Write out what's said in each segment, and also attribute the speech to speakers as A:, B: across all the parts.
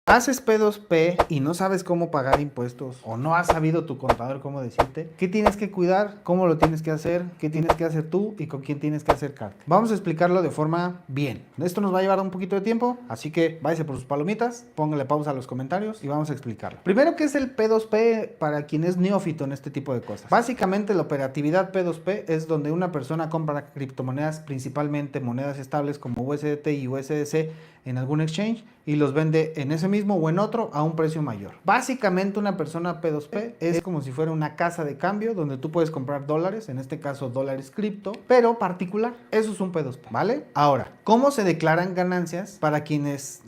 A: Haces P2P y no sabes cómo pagar impuestos o no has sabido tu contador cómo decirte qué tienes que cuidar, cómo lo tienes que hacer, qué tienes que hacer tú y con quién tienes que acercarte. Vamos a explicarlo de forma bien. Esto nos va a llevar un poquito de tiempo, así que váyase por sus palomitas, póngale pausa a los comentarios y vamos a explicarlo. Primero, ¿qué es el P2P para quien es neófito en este tipo de cosas? Básicamente la operatividad P2P es donde una persona compra criptomonedas, principalmente monedas estables como USDT y USDC en algún exchange y los vende en ese mismo o en otro a un precio mayor. Básicamente una persona P2P es como si fuera una casa de cambio donde tú puedes comprar dólares, en este caso dólares cripto, pero particular. Eso es un P2P, ¿vale? Ahora, ¿cómo se declaran ganancias para quienes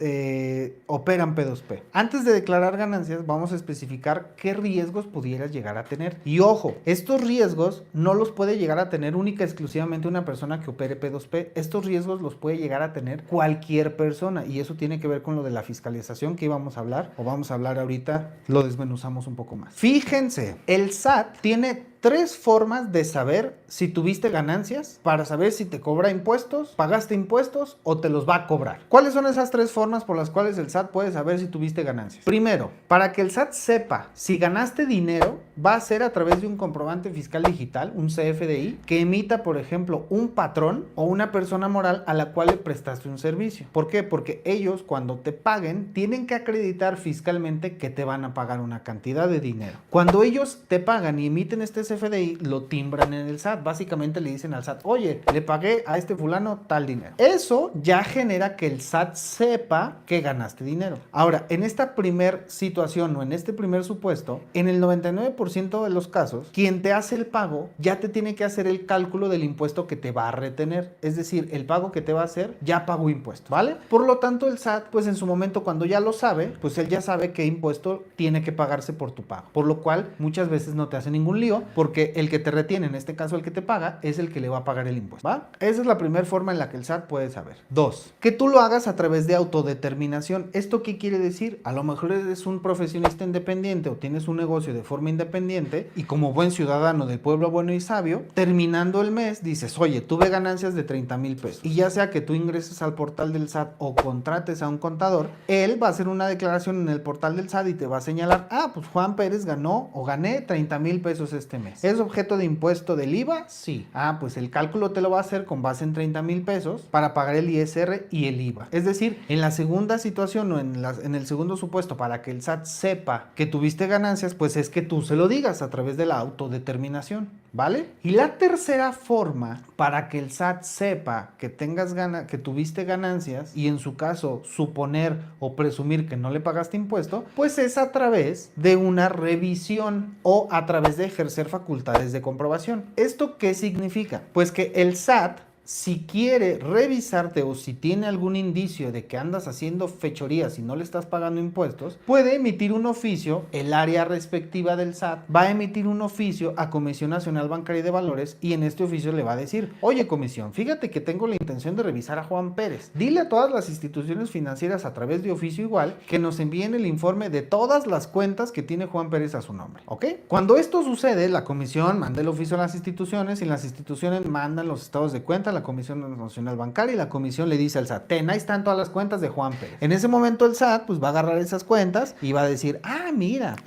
A: operan P2P? Antes de declarar ganancias vamos a especificar qué riesgos pudieras llegar a tener. Y ojo, estos riesgos no los puede llegar a tener única y exclusivamente una persona que opere P2P. Estos riesgos los puede llegar a tener cualquier persona y eso tiene que ver con lo de la fiscalización que íbamos a hablar o vamos a hablar ahorita, lo desmenuzamos un poco más. Fíjense, el SAT tiene 3 formas de saber si tuviste ganancias para saber si te cobra impuestos, pagaste impuestos o te los va a cobrar. ¿Cuáles son esas 3 formas por las cuales el SAT puede saber si tuviste ganancias? Primero, para que el SAT sepa si ganaste dinero, va a ser a través de un comprobante fiscal digital, un CFDI, que emita, por ejemplo, un patrón o una persona moral a la cual le prestaste un servicio. ¿Por qué? Porque ellos, cuando te paguen, tienen que acreditar fiscalmente que te van a pagar una cantidad de dinero. Cuando ellos te pagan y emiten este CFDI, lo timbran en el SAT. Básicamente le dicen al SAT, oye, le pagué a este fulano tal dinero. Eso ya genera que el SAT sepa que ganaste dinero. Ahora, en esta primer situación o en este primer supuesto, en el 99% de los casos, quien te hace el pago ya te tiene que hacer el cálculo del impuesto que te va a retener. Es decir, el pago que te va a hacer ya pagó impuestos, ¿vale? Por lo tanto, el SAT, pues en su momento, cuando ya lo sabe, pues él ya sabe qué impuesto tiene que pagarse por tu pago. Por lo cual, muchas veces no te hace ningún lío, porque el que te retiene, en este caso el que te paga, es el que le va a pagar el impuesto, ¿va? Esa es la primera forma en la que el SAT puede saber. 2, que tú lo hagas a través de autodeterminación. ¿Esto qué quiere decir? A lo mejor eres un profesionista independiente o tienes un negocio de forma independiente y como buen ciudadano del pueblo bueno y sabio, terminando el mes dices, oye, tuve ganancias de 30,000 pesos. Y ya sea que tú ingreses al portal del SAT o contrates a un contador, él va a hacer una declaración en el portal del SAT y te va a señalar, pues Juan Pérez ganó o gané 30,000 pesos este mes. ¿Es objeto de impuesto del IVA? Sí. Pues el cálculo te lo va a hacer con base en 30,000 pesos para pagar el ISR y el IVA. Es decir, en la segunda situación o en el segundo supuesto, para que el SAT sepa que tuviste ganancias, pues es que tú se lo digas a través de la autodeterminación, ¿vale? Y la tercera forma para que el SAT sepa que que tuviste ganancias y en su caso suponer o presumir que no le pagaste impuesto, pues es a través de una revisión o a través de ejercer facultades de comprobación. ¿Esto qué significa? Pues que el SAT, si quiere revisarte o si tiene algún indicio de que andas haciendo fechorías y no le estás pagando impuestos, puede emitir un oficio, el área respectiva del SAT va a emitir un oficio a Comisión Nacional Bancaria y de Valores y en este oficio le va a decir, oye comisión, fíjate que tengo la intención de revisar a Juan Pérez. Dile a todas las instituciones financieras a través de oficio igual que nos envíen el informe de todas las cuentas que tiene Juan Pérez a su nombre, ¿ok? Cuando esto sucede, la comisión manda el oficio a las instituciones y las instituciones mandan los estados de cuenta, la Comisión Nacional Bancaria y la comisión le dice al SAT, ahí están todas las cuentas de Juan Pérez. En ese momento el SAT pues va a agarrar esas cuentas y va a decir, mira,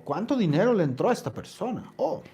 A: cuánto dinero le entró a esta persona,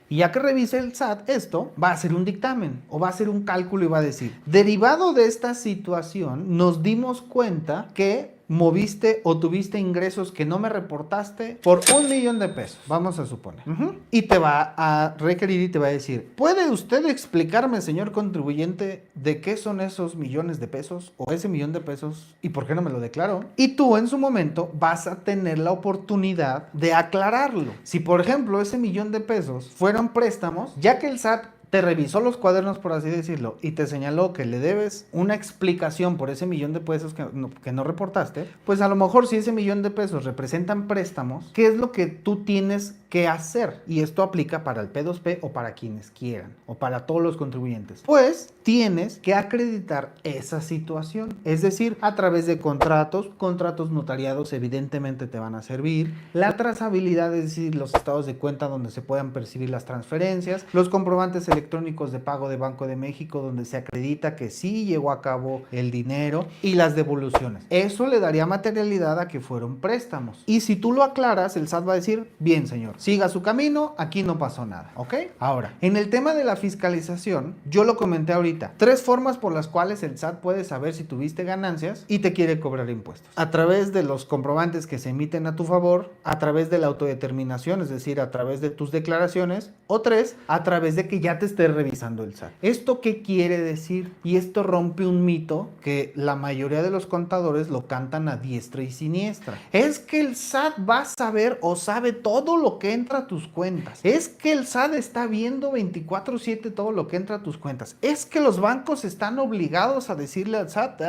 A: y ya que revise el SAT esto, va a hacer un dictamen o va a hacer un cálculo y va a decir, derivado de esta situación nos dimos cuenta que moviste o tuviste ingresos que no me reportaste por 1,000,000 de pesos, vamos a suponer. Y te va a requerir y te va a decir, ¿puede usted explicarme, señor contribuyente, de qué son esos millones de pesos o ese millón de pesos y por qué no me lo declaró? Y tú en su momento vas a tener la oportunidad de aclararlo. Si por ejemplo ese millón de pesos fueron préstamos, ya que el SAT te revisó los cuadernos, por así decirlo, y te señaló que le debes una explicación por ese millón de pesos que no reportaste, pues a lo mejor si ese millón de pesos representan préstamos, ¿qué es lo que tú tienes que hacer? Y esto aplica para el P2P o para quienes quieran, o para todos los contribuyentes. Pues tienes que acreditar esa situación, es decir, a través de contratos notariados evidentemente te van a servir, la trazabilidad, es decir, los estados de cuenta donde se puedan percibir las transferencias, los comprobantes electrónicos de pago de Banco de México donde se acredita que sí llegó a cabo el dinero y las devoluciones. Eso le daría materialidad a que fueron préstamos. Y si tú lo aclaras, el SAT va a decir, bien señor, siga su camino, aquí no pasó nada, ¿ok? Ahora, en el tema de la fiscalización, yo lo comenté ahorita, 3 formas por las cuales el SAT puede saber si tuviste ganancias y te quiere cobrar impuestos. A través de los comprobantes que se emiten a tu favor, a través de la autodeterminación, es decir, a través de tus declaraciones, o 3, a través de que ya te esté revisando el SAT. ¿Esto qué quiere decir? Y esto rompe un mito que la mayoría de los contadores lo cantan a diestra y siniestra. Es que el SAT va a saber o sabe todo lo que entra a tus cuentas. Es que el SAT está viendo 24/7 todo lo que entra a tus cuentas. Es que los bancos están obligados a decirle al SAT.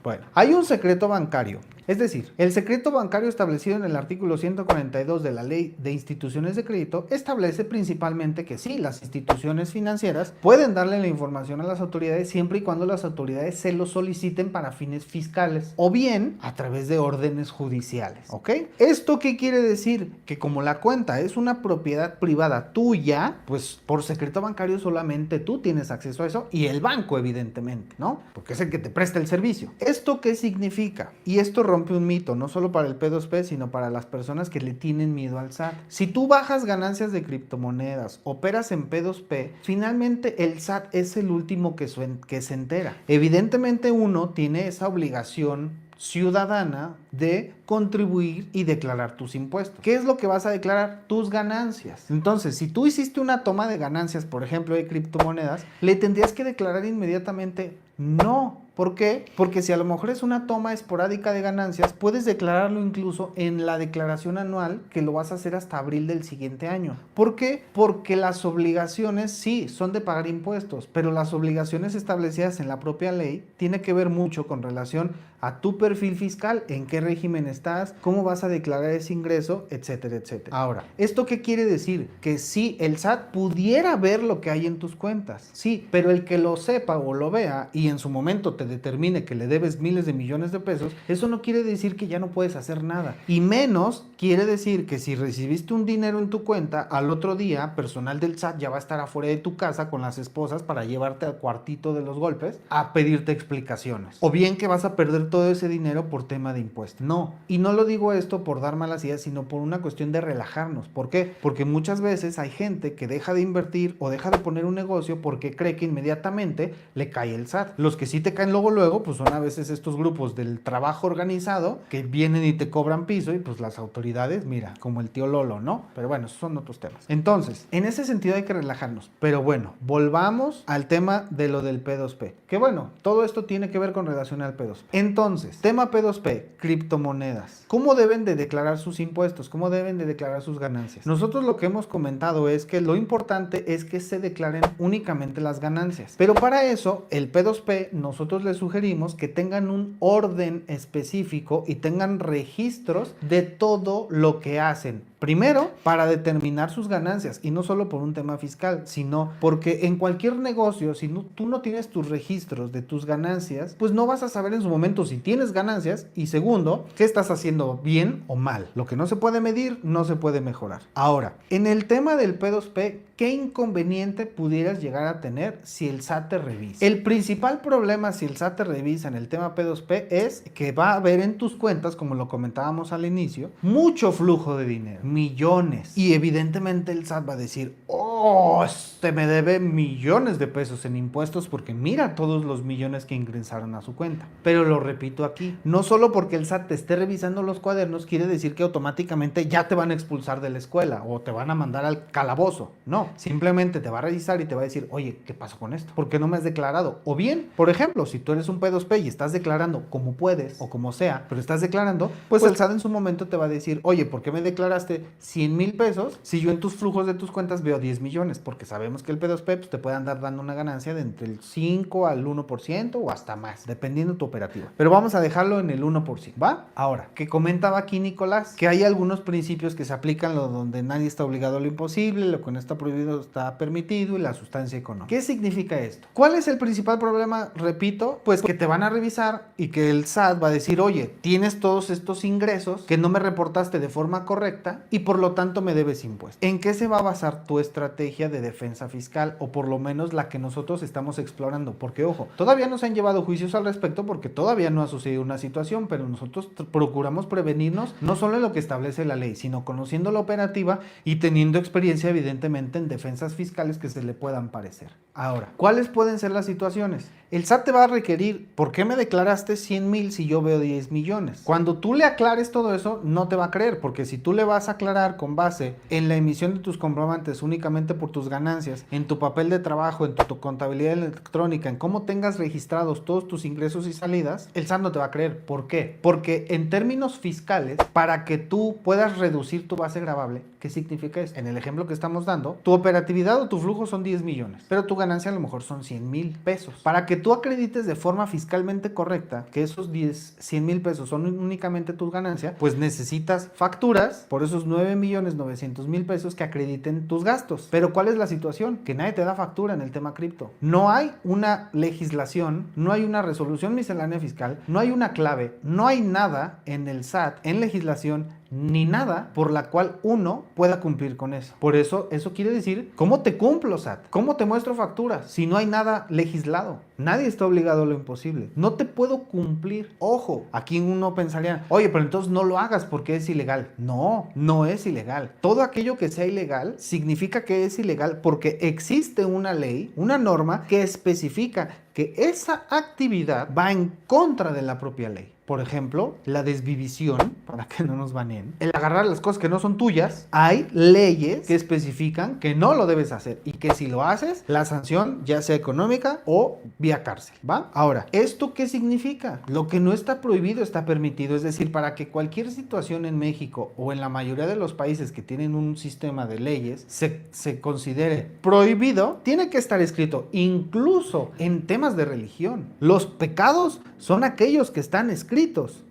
A: Bueno, hay un secreto bancario. Es decir, el secreto bancario establecido en el artículo 142 de la Ley de Instituciones de Crédito establece principalmente que sí, las instituciones financieras pueden darle la información a las autoridades siempre y cuando las autoridades se lo soliciten para fines fiscales o bien a través de órdenes judiciales, ¿ok? ¿Esto qué quiere decir? Que como la cuenta es una propiedad privada tuya, pues por secreto bancario solamente tú tienes acceso a eso y el banco evidentemente, ¿no? Porque es el que te presta el servicio. ¿Esto qué significa? Y esto rompe un mito, no solo para el P2P, sino para las personas que le tienen miedo al SAT. Si tú bajas ganancias de criptomonedas, operas en P2P, finalmente el SAT es el último que se entera. Evidentemente uno tiene esa obligación ciudadana de contribuir y declarar tus impuestos. ¿Qué es lo que vas a declarar? Tus ganancias. Entonces, si tú hiciste una toma de ganancias, por ejemplo, de criptomonedas, le tendrías que declarar inmediatamente no. ¿Por qué? Porque si a lo mejor es una toma esporádica de ganancias, puedes declararlo incluso en la declaración anual que lo vas a hacer hasta abril del siguiente año. ¿Por qué? Porque las obligaciones sí son de pagar impuestos, pero las obligaciones establecidas en la propia ley tiene que ver mucho con relación a tu perfil fiscal, en qué régimen estás, cómo vas a declarar ese ingreso, etcétera, etcétera. Ahora, ¿esto qué quiere decir? Que sí, el SAT pudiera ver lo que hay en tus cuentas, sí, pero el que lo sepa o lo vea y en su momento te determine que le debes miles de millones de pesos, eso no quiere decir que ya no puedes hacer nada. Y menos quiere decir que si recibiste un dinero en tu cuenta, al otro día, personal del SAT ya va a estar afuera de tu casa con las esposas para llevarte al cuartito de los golpes a pedirte explicaciones. O bien que vas a perder todo ese dinero por tema de impuestos. No. Y no lo digo esto por dar malas ideas, sino por una cuestión de relajarnos. ¿Por qué? Porque muchas veces hay gente que deja de invertir o deja de poner un negocio porque cree que inmediatamente le cae el SAT. Los que sí te caen luego, pues son a veces estos grupos del trabajo organizado que vienen y te cobran piso y pues las autoridades, mira, como el tío Lolo, ¿no? Pero bueno, esos son otros temas. Entonces, en ese sentido hay que relajarnos. Pero bueno, volvamos al tema de lo del P2P. Que bueno, todo esto tiene que ver con relación al P2P. Entonces, tema P2P, criptomonedas. ¿Cómo deben de declarar sus impuestos? ¿Cómo deben de declarar sus ganancias? Nosotros lo que hemos comentado es que lo importante es que se declaren únicamente las ganancias. Pero para eso, el P2P, nosotros les sugerimos que tengan un orden específico y tengan registros de todo lo que hacen. Primero, para determinar sus ganancias y no solo por un tema fiscal, sino porque en cualquier negocio, si tú no tienes tus registros de tus ganancias, pues no vas a saber en su momento si tienes ganancias y segundo, qué estás haciendo bien o mal. Lo que no se puede medir, no se puede mejorar. Ahora, en el tema del P2P, ¿qué inconveniente pudieras llegar a tener si el SAT te revisa? El principal problema si el SAT te revisa en el tema P2P es que va a haber en tus cuentas, como lo comentábamos al inicio, mucho flujo de dinero, millones. Y evidentemente el SAT va a decir, oh, este me debe millones de pesos en impuestos porque mira todos los millones que ingresaron a su cuenta. Pero lo repito aquí, no solo porque el SAT te esté revisando los cuadernos quiere decir que automáticamente ya te van a expulsar de la escuela o te van a mandar al calabozo. No, simplemente te va a revisar y te va a decir, oye, ¿qué pasó con esto? ¿Por qué no me has declarado? O bien, por ejemplo, si tú eres un P2P y estás declarando como puedes o como sea, pero estás declarando, pues el SAT en su momento te va a decir, oye, ¿por qué me declaraste 100,000 pesos si yo en tus flujos de tus cuentas veo 10 millones? Porque sabemos que el P2P pues, te puede andar dando una ganancia de entre el 5 al 1% o hasta más, dependiendo de tu operativa. Pero vamos a dejarlo en el 1%, ¿va? Ahora, que comentaba aquí Nicolás, que hay algunos principios que se aplican donde nadie está obligado a lo imposible, lo que no está prohibido está permitido y la sustancia económica. ¿Qué significa esto? ¿Cuál es el principal problema? Repito, pues que te van a revisar y que el SAT va a decir, oye, tienes todos estos ingresos que no me reportaste de forma correcta y por lo tanto me debes impuestos. ¿En qué se va a basar tu estrategia? estrategia de defensa fiscal, o por lo menos la que nosotros estamos explorando, porque ojo, todavía no se han llevado juicios al respecto porque todavía no ha sucedido una situación, pero nosotros procuramos prevenirnos no solo en lo que establece la ley, sino conociendo la operativa y teniendo experiencia evidentemente en defensas fiscales que se le puedan parecer. Ahora, ¿cuáles pueden ser las situaciones? El SAT te va a requerir, ¿por qué me declaraste 100,000 si yo veo 10 millones? Cuando tú le aclares todo eso, no te va a creer, porque si tú le vas a aclarar con base en la emisión de tus comprobantes únicamente por tus ganancias, en tu papel de trabajo, en tu contabilidad electrónica, en cómo tengas registrados todos tus ingresos y salidas, el SAT no te va a creer. ¿Por qué? Porque en términos fiscales, para que tú puedas reducir tu base gravable, ¿qué significa eso? En el ejemplo que estamos dando, tu operatividad o tu flujo son 10 millones, pero tu ganancia a lo mejor son 100,000 pesos. Para que tú acredites de forma fiscalmente correcta que esos 100,000 pesos son únicamente tu ganancia, pues necesitas facturas por esos 9,900,000 pesos que acrediten tus gastos. Pero ¿cuál es la situación? Que nadie te da factura en el tema cripto. No hay una legislación, no hay una resolución miscelánea fiscal, no hay una clave, no hay nada en el SAT, en legislación, ni nada por la cual uno pueda cumplir con eso. Por eso, eso quiere decir, ¿cómo te cumplo, SAT? ¿Cómo te muestro facturas si no hay nada legislado? Nadie está obligado a lo imposible. No te puedo cumplir. Ojo, aquí uno pensaría, oye, pero entonces no lo hagas porque es ilegal. No, no es ilegal. Todo aquello que sea ilegal significa que es ilegal porque existe una ley, una norma que especifica que esa actividad va en contra de la propia ley. Por ejemplo, la desvivisión, para que no nos baneen, el agarrar las cosas que no son tuyas. Hay leyes que especifican que no lo debes hacer y que si lo haces, la sanción ya sea económica o vía cárcel, ¿va? Ahora, ¿esto qué significa? Lo que no está prohibido está permitido, es decir, para que cualquier situación en México o en la mayoría de los países que tienen un sistema de leyes se considere prohibido, tiene que estar escrito, incluso en temas de religión. Los pecados son aquellos que están escritos.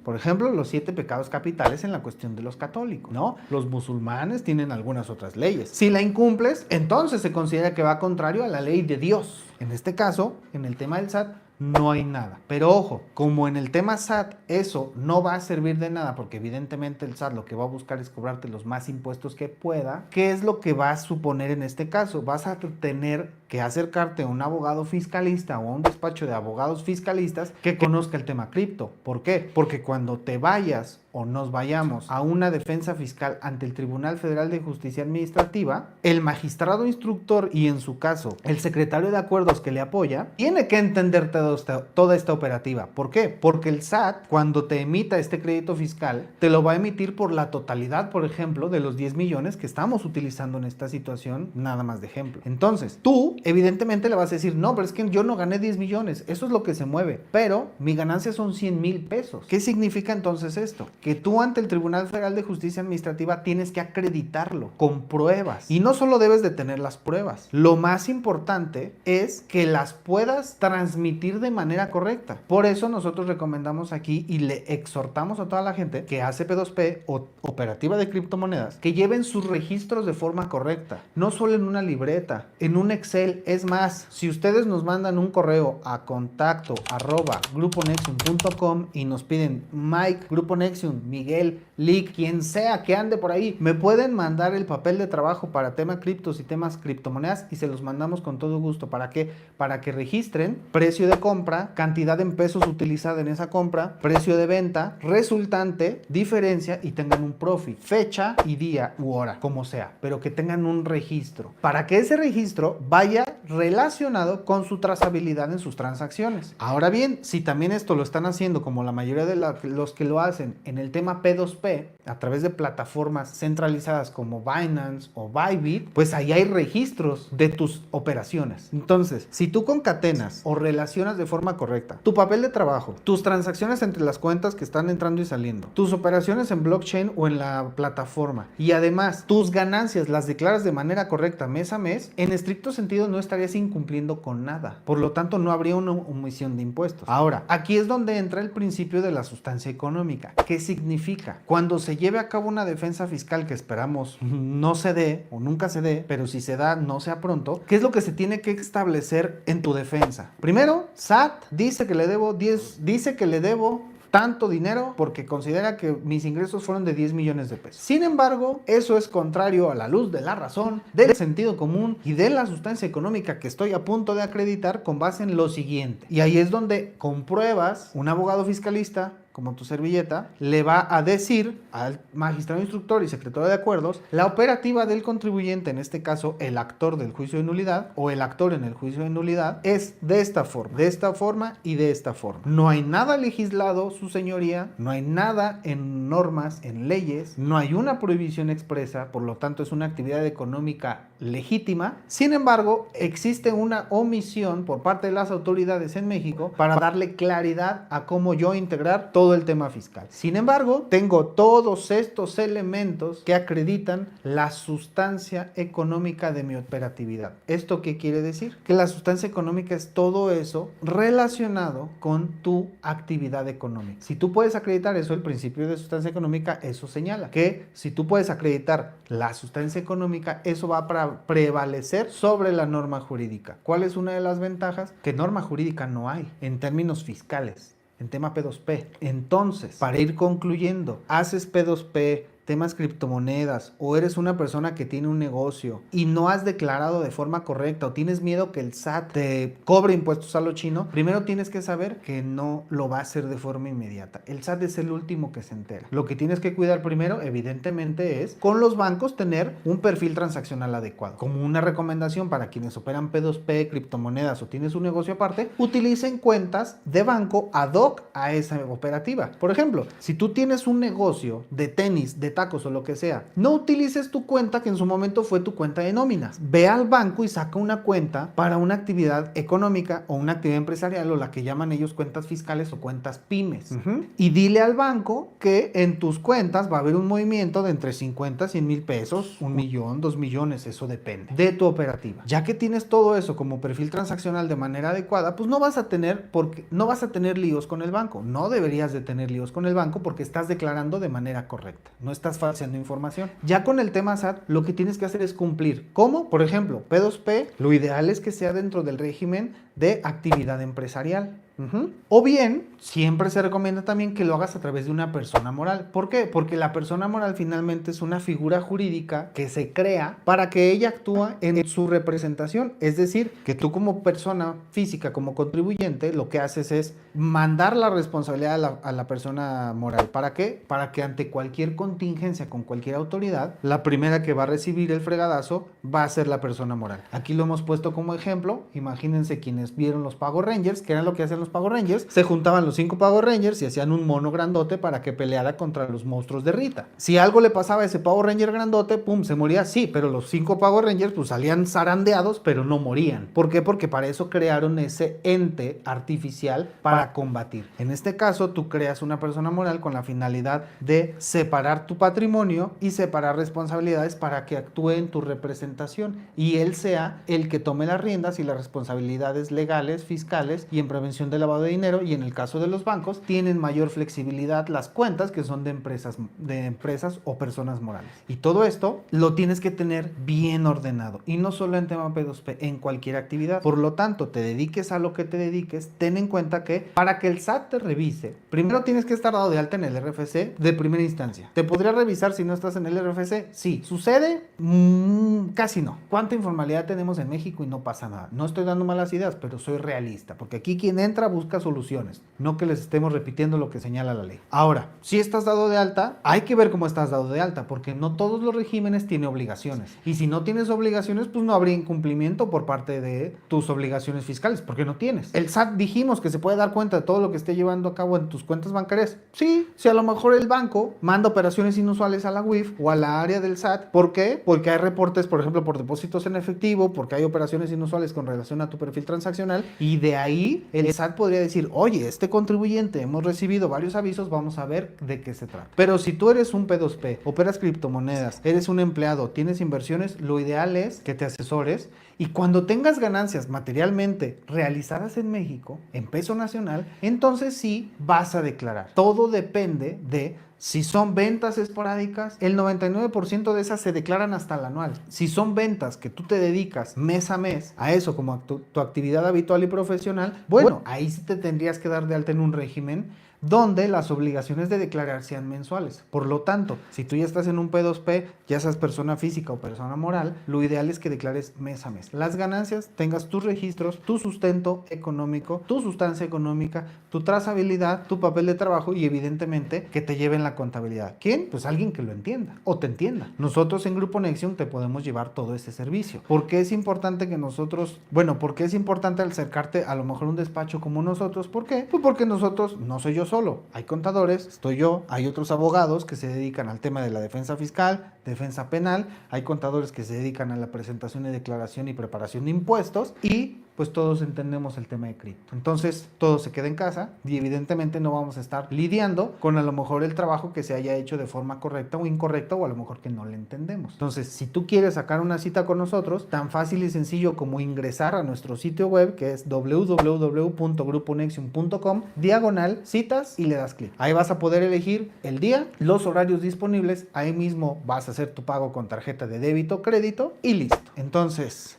A: Por ejemplo, los 7 pecados capitales en la cuestión de los católicos, ¿no? Los musulmanes tienen algunas otras leyes. Si la incumples, entonces se considera que va contrario a la ley de Dios. En este caso, en el tema del SAT, no hay nada. Pero ojo, como en el tema SAT eso no va a servir de nada, porque evidentemente el SAT lo que va a buscar es cobrarte los más impuestos que pueda, ¿qué es lo que va a suponer en este caso? Vas a tener que acercarte a un abogado fiscalista o a un despacho de abogados fiscalistas que conozca el tema cripto. ¿Por qué? Porque cuando te vayas o nos vayamos a una defensa fiscal ante el Tribunal Federal de Justicia Administrativa, el magistrado instructor y en su caso el secretario de acuerdos que le apoya, tiene que entender toda esta operativa. ¿Por qué? Porque el SAT, cuando te emita este crédito fiscal, te lo va a emitir por la totalidad, por ejemplo, de los 10 millones que estamos utilizando en esta situación, nada más de ejemplo. Entonces, tú evidentemente le vas a decir, no, pero es que yo no gané 10 millones, eso es lo que se mueve, pero mi ganancia son 100,000 pesos. ¿Qué significa entonces esto? Que tú ante el Tribunal Federal de Justicia Administrativa tienes que acreditarlo con pruebas. Y no solo debes de tener las pruebas, lo más importante es que las puedas transmitir de manera correcta. Por eso nosotros recomendamos aquí y le exhortamos a toda la gente que hace P2P o operativa de criptomonedas que lleven sus registros de forma correcta, no solo en una libreta, en un Excel. Es más, si ustedes nos mandan un correo a contacto@gruponexium.com y nos piden Mike, Grupo Nexium, Miguel, Lick, quien sea que ande por ahí, me pueden mandar el papel de trabajo para tema criptos y temas criptomonedas y se los mandamos con todo gusto. ¿Para qué? Para que registren precio de compra, cantidad en pesos utilizada en esa compra, precio de venta, resultante, diferencia y tengan un profit, fecha y día u hora, como sea, pero que tengan un registro, para que ese registro vaya relacionado con su trazabilidad en sus transacciones. Ahora bien, si también esto lo están haciendo como la mayoría de los que lo hacen en el tema P2P, a través de plataformas centralizadas como Binance o Bybit, pues ahí hay registros de tus operaciones. Entonces, si tú concatenas o relacionas de forma correcta tu papel de trabajo, tus transacciones entre las cuentas que están entrando y saliendo, tus operaciones en blockchain o en la plataforma y además tus ganancias las declaras de manera correcta mes a mes, en estricto sentido no estarías incumpliendo con nada. Por lo tanto, no habría una omisión de impuestos. Ahora, aquí es donde entra el principio de la sustancia económica. ¿Qué significa? Cuando se lleve a cabo una defensa fiscal que esperamos no se dé o nunca se dé, pero si se da no sea pronto, ¿qué es lo que se tiene que establecer en tu defensa? Primero, SAT dice que le debo tanto dinero porque considera que mis ingresos fueron de 10 millones de pesos. Sin embargo, eso es contrario a la luz de la razón, del sentido común y de la sustancia económica que estoy a punto de acreditar con base en lo siguiente. Y ahí es donde compruebas, un abogado fiscalista como tu servilleta, le va a decir al magistrado instructor y secretario de acuerdos la operativa del contribuyente, en este caso el actor del juicio de nulidad o el actor en el juicio de nulidad, es de esta forma y de esta forma. No hay nada legislado, su señoría, no hay nada en normas, en leyes, no hay una prohibición expresa, por lo tanto es una actividad económica legítima. Sin embargo, existe una omisión por parte de las autoridades en México para darle claridad a cómo yo integrar todo el tema fiscal. Sin embargo, tengo todos estos elementos que acreditan la sustancia económica de mi operatividad. ¿Esto qué quiere decir? Que la sustancia económica es todo eso relacionado con tu actividad económica. Si tú puedes acreditar eso, el principio de sustancia económica, eso señala que si tú puedes acreditar la sustancia económica, eso va a prevalecer sobre la norma jurídica. ¿Cuál es una de las ventajas? Que norma jurídica no hay en términos fiscales. En tema P2P. Entonces, para ir concluyendo, haces P2P, temas criptomonedas, o eres una persona que tiene un negocio y no has declarado de forma correcta o tienes miedo que el SAT te cobre impuestos a lo chino, primero tienes que saber que no lo va a hacer de forma inmediata. El SAT es el último que se entera. Lo que tienes que cuidar primero, evidentemente, es con los bancos tener un perfil transaccional adecuado. Como una recomendación para quienes operan P2P, criptomonedas o tienes un negocio aparte, utilicen cuentas de banco ad hoc a esa operativa. Por ejemplo, si tú tienes un negocio de tenis, de tacos o lo que sea, no utilices tu cuenta que en su momento fue tu cuenta de nóminas. Ve al banco y saca una cuenta para una actividad económica o una actividad empresarial, o la que llaman ellos cuentas fiscales o cuentas pymes. Y dile al banco que en tus cuentas va a haber un movimiento de entre 50 a 100 mil pesos, 1 millón, 2 millones, eso depende de tu operativa. Ya que tienes todo eso como perfil transaccional de manera adecuada, pues no vas a tener líos con el banco. No deberías de tener líos con el banco porque estás declarando de manera correcta. No estás falseando información. Ya con el tema SAT, lo que tienes que hacer es cumplir. ¿Cómo? Por ejemplo, P2P, lo ideal es que sea dentro del régimen de actividad empresarial. O bien, siempre se recomienda también que lo hagas a través de una persona moral. ¿Por qué? Porque la persona moral finalmente es una figura jurídica que se crea para que ella actúe en su representación. Es decir, que tú como persona física, como contribuyente, lo que haces es mandar la responsabilidad a la persona moral. ¿Para qué? Para que ante cualquier contingencia con cualquier autoridad, la primera que va a recibir el fregadazo va a ser la persona moral. Aquí lo hemos puesto como ejemplo. Imagínense quienes vieron los Power Rangers, que era lo que hacían los Power Rangers. Se juntaban los 5 Power Rangers y hacían un mono grandote para que peleara contra los monstruos de Rita. Si algo le pasaba a ese Power Ranger grandote, pum, se moría, sí, pero los 5 Power Rangers pues salían zarandeados, pero no morían. ¿Por qué? Porque para eso crearon ese ente artificial para combatir. En este caso, tú creas una persona moral con la finalidad de separar tu patrimonio y separar responsabilidades para que actúe en tu representación y él sea el que tome las riendas y las responsabilidades legales, fiscales y en prevención de lavado de dinero. Y en el caso de los bancos tienen mayor flexibilidad las cuentas que son de empresas o personas morales. Y todo esto lo tienes que tener bien ordenado y no solo en tema P2P, en cualquier actividad. Por lo tanto, te dediques a lo que te dediques, ten en cuenta que para que el SAT te revise, primero tienes que estar dado de alta en el RFC de primera instancia. ¿Te podría revisar si no estás en el RFC? Sí. ¿Sucede? Casi no. ¿Cuánta informalidad tenemos en México y no pasa nada? No estoy dando malas ideas, pero soy realista, porque aquí quien entra busca soluciones, no que les estemos repitiendo lo que señala la ley. Ahora, si estás dado de alta, hay que ver cómo estás dado de alta, porque no todos los regímenes tienen obligaciones. Y si no tienes obligaciones, pues no habría incumplimiento por parte de tus obligaciones fiscales, porque no tienes. El SAT dijimos que se puede dar cuenta de todo lo que esté llevando a cabo en tus cuentas bancarias. Sí, si a lo mejor el banco manda operaciones inusuales a la UIF o a la área del SAT. ¿Por qué? Porque hay reportes, por ejemplo, por depósitos en efectivo, porque hay operaciones inusuales con relación a tu perfil transaccional, y de ahí el SAT podría decir, oye, este contribuyente, hemos recibido varios avisos, vamos a ver de qué se trata. Pero si tú eres un P2P, operas criptomonedas, eres un empleado, tienes inversiones, lo ideal es que te asesores y cuando tengas ganancias materialmente realizadas en México, en peso nacional, entonces sí vas a declarar. Todo depende de si son ventas esporádicas, el 99% de esas se declaran hasta el anual. Si son ventas que tú te dedicas mes a mes a eso como tu actividad habitual y profesional, bueno, ahí sí te tendrías que dar de alta en un régimen donde las obligaciones de declarar sean mensuales. Por lo tanto, si tú ya estás en un P2P, ya seas persona física o persona moral, lo ideal es que declares mes a mes. Las ganancias, tengas tus registros, tu sustento económico, tu sustancia económica, tu trazabilidad, tu papel de trabajo y evidentemente que te lleven la contabilidad. ¿Quién? Pues alguien que lo entienda o te entienda. Nosotros en Grupo Nexium te podemos llevar todo este servicio. ¿Por qué es importante que nosotros, por qué es importante acercarte a lo mejor a un despacho como nosotros? ¿Por qué? Pues porque nosotros, no soy yo solo, hay contadores, estoy yo, hay otros abogados que se dedican al tema de la defensa fiscal, defensa penal, hay contadores que se dedican a la presentación y declaración y preparación de impuestos y pues todos entendemos el tema de cripto. Entonces, todo se queda en casa y evidentemente no vamos a estar lidiando con a lo mejor el trabajo que se haya hecho de forma correcta o incorrecta o a lo mejor que no le entendemos. Entonces, si tú quieres sacar una cita con nosotros, tan fácil y sencillo como ingresar a nuestro sitio web que es www.gruponexium.com/citas y le das clic. Ahí vas a poder elegir el día, los horarios disponibles, ahí mismo vas a hacer tu pago con tarjeta de débito o crédito y listo. Entonces,